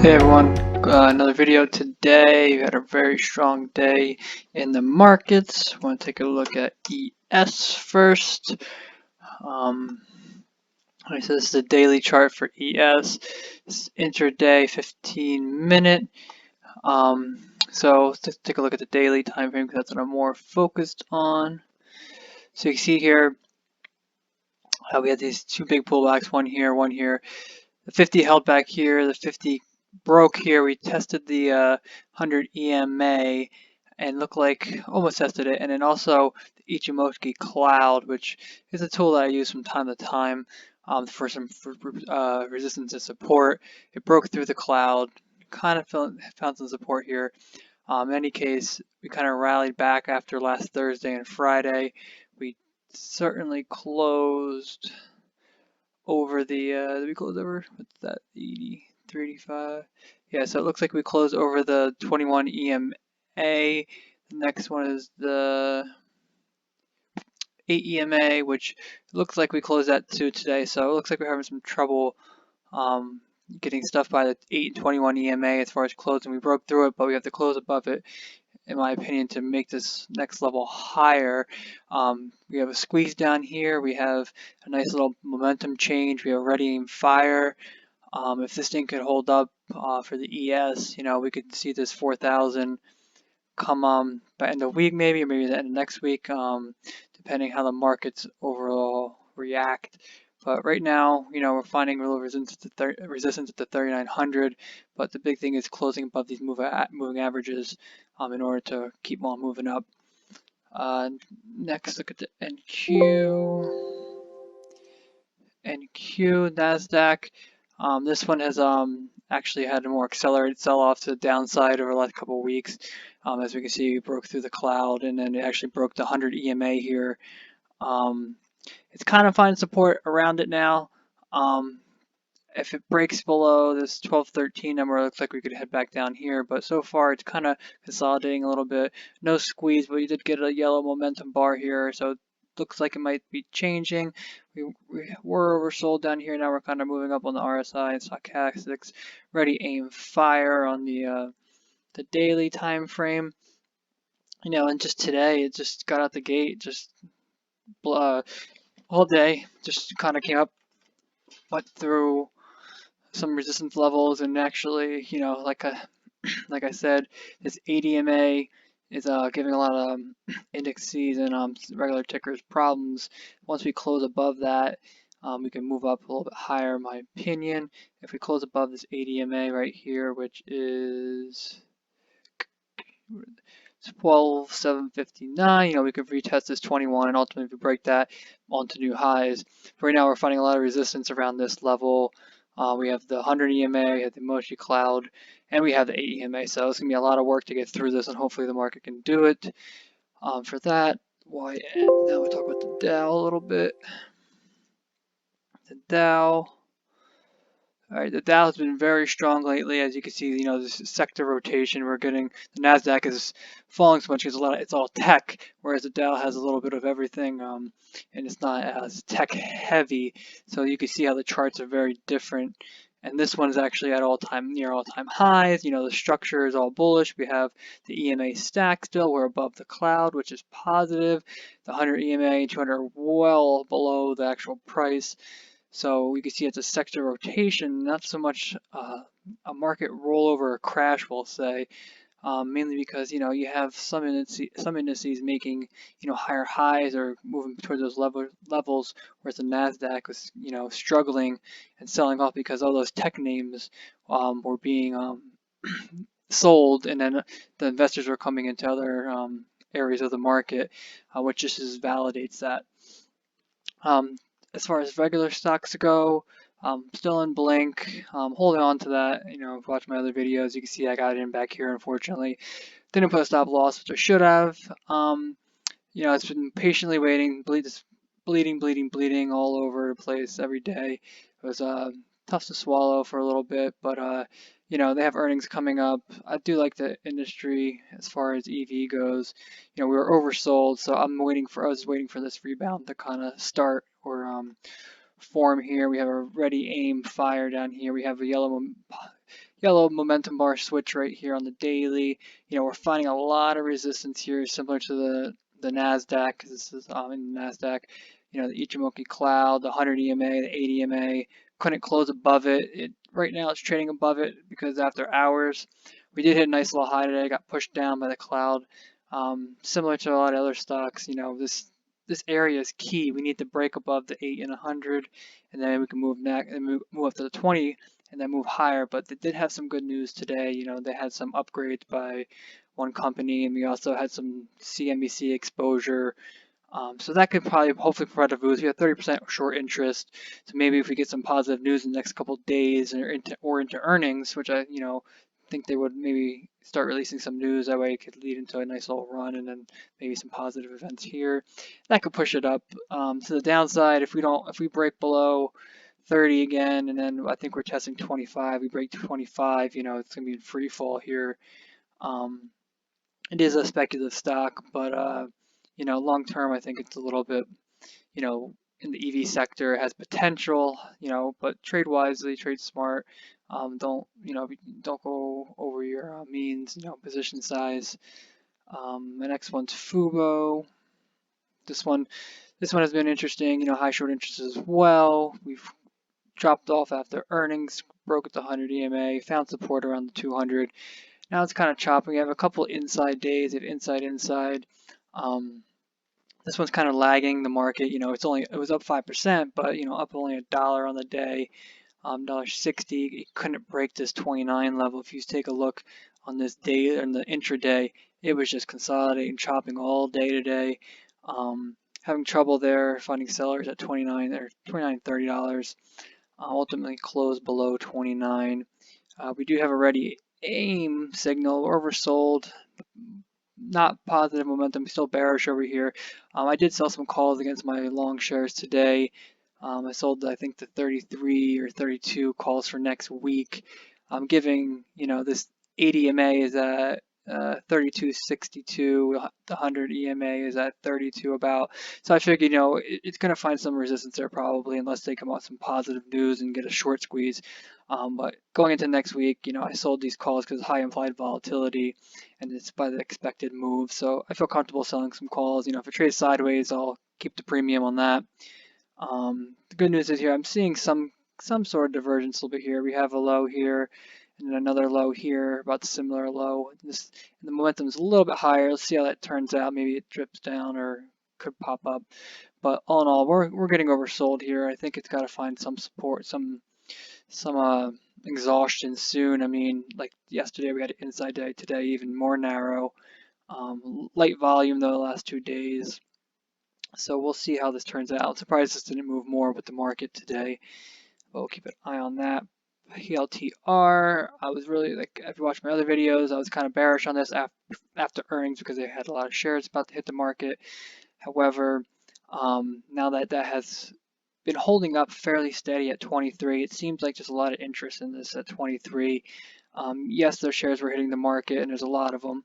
Hey everyone, another video today. We had a very strong day in the markets. I want to take a look at ES first. Like I said, this is the daily chart for ES. It's intraday 15-minute. So let's take a look at the daily time frame because that's what I'm more focused on. So you can see here we had these two big pullbacks, one here, one here. The 50 held back here, the 50 broke here. We tested the 100 EMA and looked like almost tested it. And then also the Ichimoku cloud, which is a tool that I use from time to time for some resistance and support. It broke through the cloud, kind of found some support here. In any case, we kind of rallied back after last Thursday and Friday. We certainly closed over the we closed over, what's that, 8385? Yeah, so it looks like we closed over the 21 EMA. The next one is the 8 EMA, which looks like we closed that too today. So it looks like we're having some trouble getting stuff by the 8 and 21 EMA as far as closing. We broke through it, but we have to close above it, in my opinion, to make this next level higher. We have a squeeze down here. We have a nice little momentum change. We have ready aim fire. If this thing could hold up for the ES, we could see this 4,000 come by end of week maybe, or maybe the end of next week, depending how the markets overall react. But right now, we're finding real resistance at the 3,900. But the big thing is closing above these moving averages in order to keep on moving up. Next, look at the NQ, NASDAQ. This one has actually had a more accelerated sell-off to the downside over the last couple of weeks. As we can see, we broke through the cloud, and then it actually broke the 100 EMA here. It's kind of finding support around it now. If it breaks below this 1213 number, it looks like we could head back down here. But so far, it's kind of consolidating a little bit. No squeeze, but you did get a yellow momentum bar here, so it looks like it might be changing. We were oversold down here. Now we're kind of moving up on the RSI and stochastics. Ready aim fire on the daily time frame. And just today, it just got out the gate, just all day, just kind of came up, went through some resistance levels, and actually, like I said, this ADMA is giving a lot of indices and regular tickers problems. Once we close above that, we can move up a little bit higher, in my opinion. If we close above this ADMA right here, which is 12,759, we could retest this 21 and ultimately break that onto new highs. But right now we're finding a lot of resistance around this level. We have the 100 EMA, we have the Emoji Cloud, and we have the 8 EMA. So it's going to be a lot of work to get through this, and hopefully the market can do it. For that, now we talk about the Dow a little bit. The Dow. All right, the Dow has been very strong lately. As you can see, this sector rotation we're getting. The Nasdaq is falling so much because it's all tech, whereas the Dow has a little bit of everything, and it's not as tech heavy. So you can see how the charts are very different. And this one is actually at near all-time highs. The structure is all bullish. We have the EMA stack still. We're above the cloud, which is positive. The 100 EMA and 200 are well below the actual price. So we can see it's a sector rotation, not so much a market rollover or crash, we'll say, mainly because you have some indices making higher highs or moving towards those levels, whereas the Nasdaq was struggling and selling off because all those tech names were being sold, and then the investors were coming into other areas of the market, which just validates that. As far as regular stocks go, still in BLNK, holding on to that. If you watch my other videos, you can see I got it in back here, unfortunately. Didn't put a stop loss, which I should have. It's been patiently waiting, bleeding all over the place every day. It was tough to swallow for a little bit, but they have earnings coming up. I do like the industry as far as EV goes. We were oversold, so I was waiting for this rebound to kind of start or form here. We have a ready aim fire down here. We have a yellow momentum bar switch right here on the daily. We're finding a lot of resistance here, similar to the NASDAQ, because this is in the NASDAQ. The Ichimoku cloud, the 100 EMA, the 80 EMA, couldn't close above it. Right now it's trading above it because after hours, we did hit a nice little high today, got pushed down by the cloud. Similar to a lot of other stocks, this area is key. We need to break above the 8 and 100, and then we can move next and move up to the 20 and then move higher. But they did have some good news today. They had some upgrades by one company, and we also had some CNBC exposure. So that could probably hopefully provide a boost. We have 30% short interest, so maybe if we get some positive news in the next couple of days or into earnings, which I think they would maybe start releasing some news, that way it could lead into a nice little run and then maybe some positive events here. That could push it up to the downside if we break below 30 again, and then I think we're testing 25. We break to 25, it's gonna be in free fall here. It is a speculative stock, but long term, I think it's a little bit, in the EV sector, it has potential, but trade wisely, trade smart. Don't go over your means, position size. The next one's FUBO. This one has been interesting. High short interest as well. We've dropped off after earnings, broke at the 100 EMA, found support around the 200. Now it's kind of chopping. We have a couple inside days. If inside. This one's kind of lagging the market. It was up 5%, but up only $1 on the day. $1.60. It couldn't break this 29 level. If you take a look on this day and the intraday, it was just consolidating, chopping all day today. Having trouble there, finding sellers at $29 or $30. Ultimately closed below 29. We do have a ready aim signal, oversold, not positive momentum, still bearish over here. I did sell some calls against my long shares today. I sold, I think, the 33 or 32 calls for next week. I'm giving, this 80 EMA is at 32.62, the 100 EMA is at 32 about. So I figured, it's going to find some resistance there probably, unless they come out with some positive news and get a short squeeze. But going into next week, I sold these calls because high implied volatility, and it's by the expected move. So I feel comfortable selling some calls. If it trades sideways, I'll keep the premium on that. The good news is here, I'm seeing some sort of divergence a little bit here. We have a low here, and then another low here, about similar low. And the momentum is a little bit higher. Let's see how that turns out. Maybe it drips down or could pop up. But all in all, we're getting oversold here. I think it's got to find some support, some exhaustion soon. I mean, like yesterday we had an inside day, today even more narrow. Light volume though the last 2 days. So we'll see how this turns out. I'm surprised this didn't move more with the market today, but we'll keep an eye on that. PLTR, I was really, if you watch my other videos, I was kind of bearish on this after earnings because they had a lot of shares about to hit the market. However, now that has been holding up fairly steady at 23, it seems like just a lot of interest in this at 23. Yes, their shares were hitting the market, and there's a lot of them,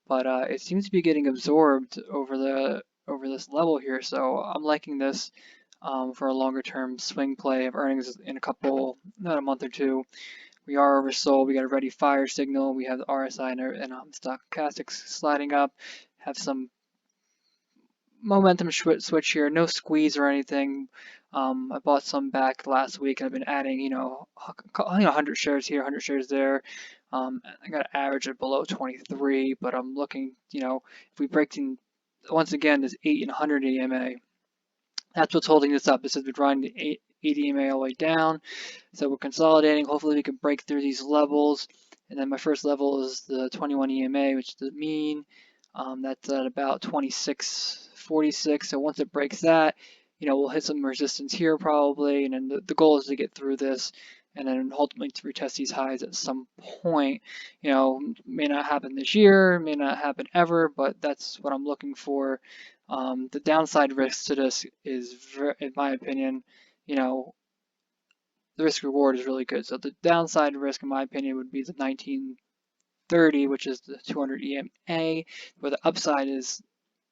but it seems to be getting absorbed over this level here. So I'm liking this for a longer term swing play of earnings in not a month or two. We are oversold. We got a ready fire signal. We have the RSI and stochastics sliding up. Have some momentum switch here. No squeeze or anything. I bought some back last week, and I've been adding, 100 shares here, 100 shares there. I got an average of below 23, but I'm looking, if we break in, once again, this 8 and 100 EMA, that's what's holding this up. This has been driving the 80 EMA all the way down. So we're consolidating. Hopefully we can break through these levels. And then my first level is the 21 EMA, which is the mean. That's at about 26.46. So once it breaks that, we'll hit some resistance here probably. And then the goal is to get through this and then ultimately to retest these highs at some point. May not happen this year, may not happen ever, but that's what I'm looking for. The downside risk to this is, in my opinion, the risk reward is really good. So the downside risk, in my opinion, would be the 1930, which is the 200 EMA, where the upside is,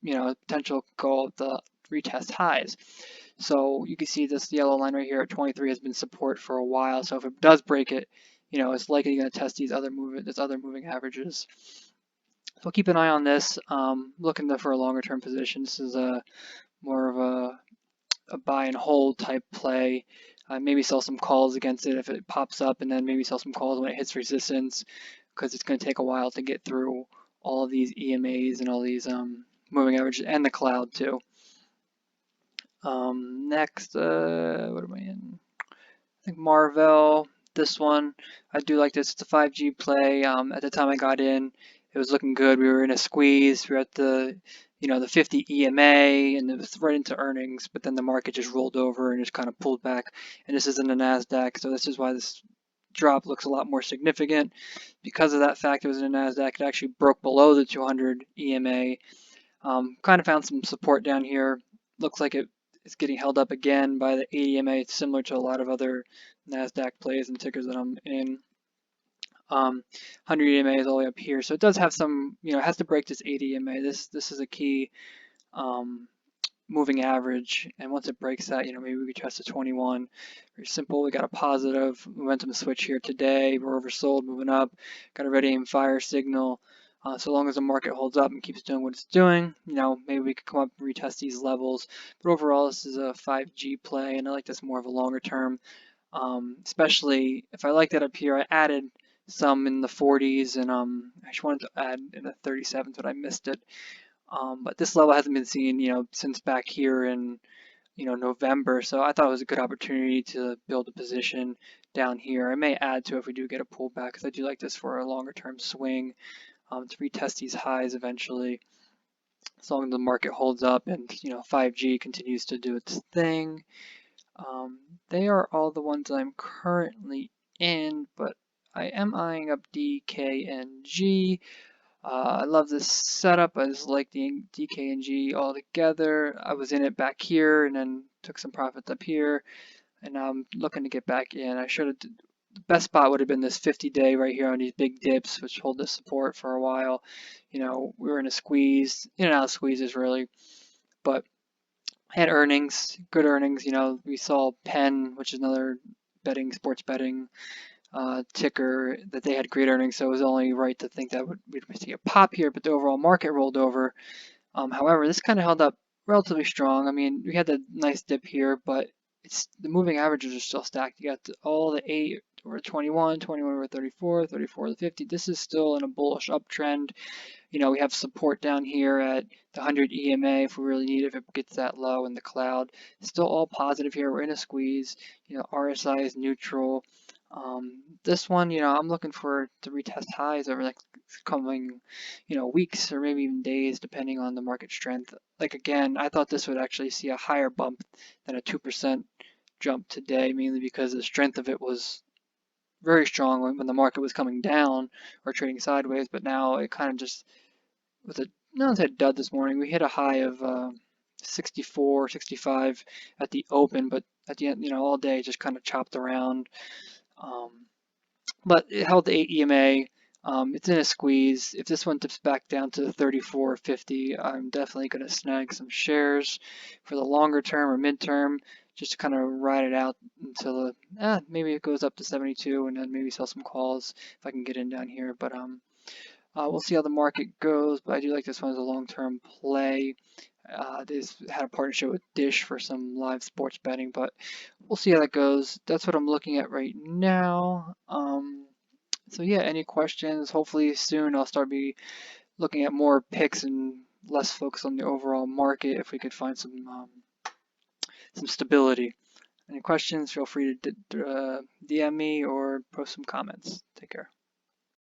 potential goal of the retest highs. So you can see this yellow line right here at 23 has been support for a while. So if it does break it, it's likely going to test these other moving averages. So keep an eye on this. Looking for a longer term position. This is more of a buy and hold type play. Maybe sell some calls against it if it pops up, and then maybe sell some calls when it hits resistance, because it's going to take a while to get through all of these EMAs and all these moving averages and the cloud too. Next, what am I in? I think MRVL. This one, I do like this. It's a 5G play. At the time I got in, it was looking good. We were in a squeeze. We were at the, the 50 EMA, and it was right into earnings. But then the market just rolled over and just kind of pulled back. And this is in the Nasdaq, so this is why this drop looks a lot more significant. Because of that fact, it was in the Nasdaq. It actually broke below the 200 EMA. Kind of found some support down here. Looks like it's getting held up again by the 80 EMA. It's similar to a lot of other Nasdaq plays and tickers that I'm in. 100 EMA is all the way up here, so it does have some, it has to break this 80 EMA. This is a key moving average, and once it breaks that, maybe we could test a 21. Very simple. We got a positive momentum switch here today. We're oversold, moving up. Got a ready aim fire signal. So long as the market holds up and keeps doing what it's doing, maybe we could come up and retest these levels. But overall, this is a 5G play, and I like this more of a longer term. Especially if I like that up here, I added some in the 40s, and I just wanted to add in the 37s, but I missed it. But this level hasn't been seen, since back here in, November. So I thought it was a good opportunity to build a position down here. I may add to it if we do get a pullback, because I do like this for a longer term swing. To retest these highs eventually, as long as the market holds up and 5G continues to do its thing. They are all the ones I'm currently in, but I am eyeing up DKNG. I love this setup. I just like the DKNG altogether. I was in it back here and then took some profits up here, and now I'm looking to get back in. I should have. The best spot would have been this 50-day right here on these big dips, which hold this support for a while. We were in a squeeze, in and out of squeezes really, but had earnings, good earnings. We saw Penn, which is another sports betting ticker, that they had great earnings, so it was only right to think that we'd see a pop here, but the overall market rolled over. However, this kind of held up relatively strong. I mean, we had the nice dip here, but the moving averages are still stacked. You got all the 8 over 21, 21 over 34, 34 over 50. This is still in a bullish uptrend. We have support down here at the 100 EMA if we really need it, if it gets that low in the cloud. Still all positive here. We're in a squeeze. RSI is neutral. This one, I'm looking for to retest highs over the coming, weeks or maybe even days, depending on the market strength. Like again, I thought this would actually see a higher bump than a 2% jump today, mainly because the strength of it was very strong when the market was coming down or trading sideways, but now it kind of just was a dud this morning. We hit a high of 64, 65 at the open, but at the end, all day it just kind of chopped around. But it held the 8 EMA. It's in a squeeze. If this one dips back down to 34.50, I'm definitely going to snag some shares for the longer term or midterm, just to kind of ride it out until maybe it goes up to 72, and then maybe sell some calls if I can get in down here. But we'll see how the market goes. But I do like this one as a long-term play. They had a partnership with Dish for some live sports betting, but we'll see how that goes. That's what I'm looking at right now. So yeah, any questions? Hopefully soon I'll start looking at more picks and less focus on the overall market if we could find some stability. Any questions? Feel free to DM me or post some comments. Take care.